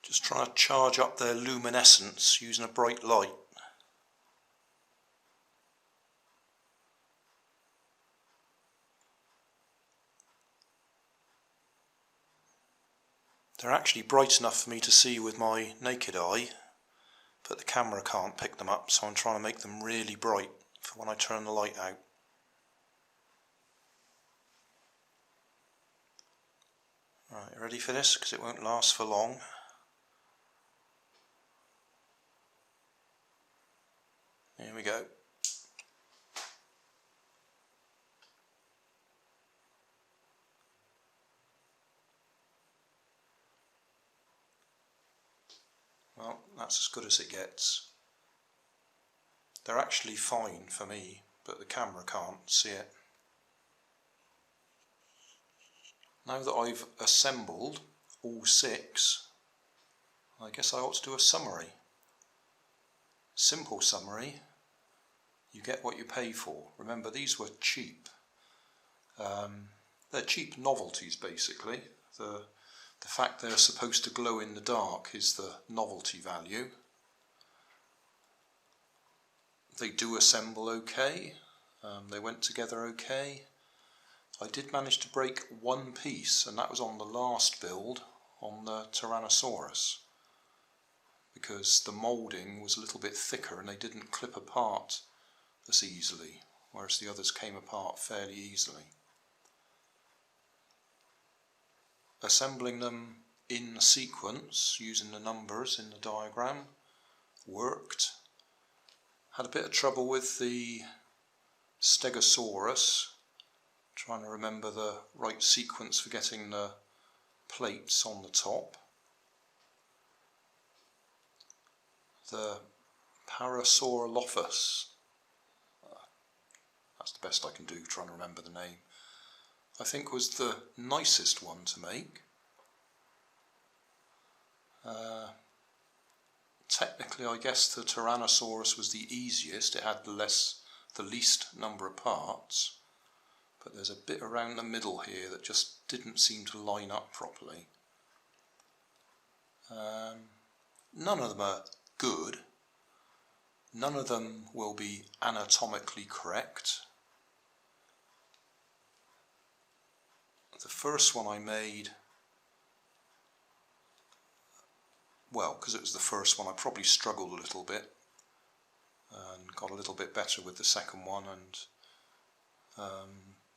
Just trying to charge up their luminescence using a bright light. They're actually bright enough for me to see with my naked eye, but the camera can't pick them up, so I'm trying to make them really bright for when I turn the light out. Right, ready for this? Because it won't last for long. Here we go. Well, that's as good as it gets. They're actually fine for me, but the camera can't see it. Now that I've assembled all 6, I guess I ought to do a summary. Simple summary. You get what you pay for. Remember, these were cheap. They're cheap novelties, basically. The fact they're supposed to glow in the dark is the novelty value. They do assemble okay. They went together okay. I did manage to break one piece, and that was on the last build on the Tyrannosaurus, because the moulding was a little bit thicker and they didn't clip apart as easily, whereas the others came apart fairly easily. Assembling them in sequence using the numbers in the diagram worked. Had a bit of trouble with the Stegosaurus, trying to remember the right sequence for getting the plates on the top. The Parasaurolophus, that's the best I can do trying to remember the name, I think was the nicest one to make. Technically, I guess the Tyrannosaurus was the easiest. It had the least number of parts, but there's a bit around the middle here that just didn't seem to line up properly. None of them are good. None of them will be anatomically correct. The first one I made, well, because it was the first one, I probably struggled a little bit and got a little bit better with the second one, and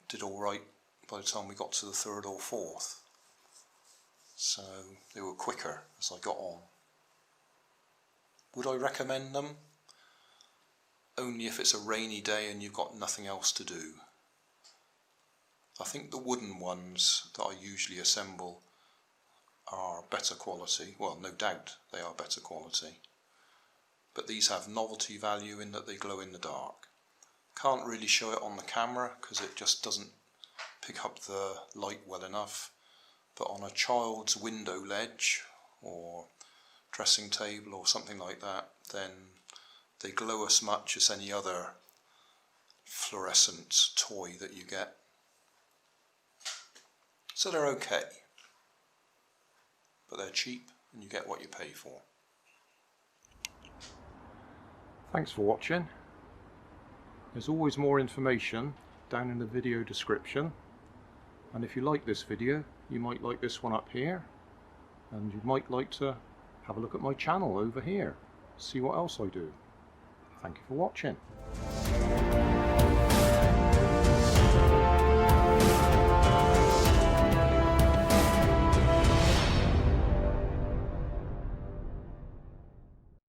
did all right by the time we got to the third or fourth. So they were quicker as I got on. Would I recommend them? Only if it's a rainy day and you've got nothing else to do. I think the wooden ones that I usually assemble are better quality. Well, no doubt they are better quality. But these have novelty value in that they glow in the dark. Can't really show it on the camera because it just doesn't pick up the light well enough. But on a child's window ledge or dressing table or something like that, then they glow as much as any other fluorescent toy that you get. So they're okay, but they're cheap and you get what you pay for. Thanks for watching. There's always more information down in the video description, and if you like this video you might like this one up here, and you might like to have a look at my channel over here, see what else I do. Thank you for watching.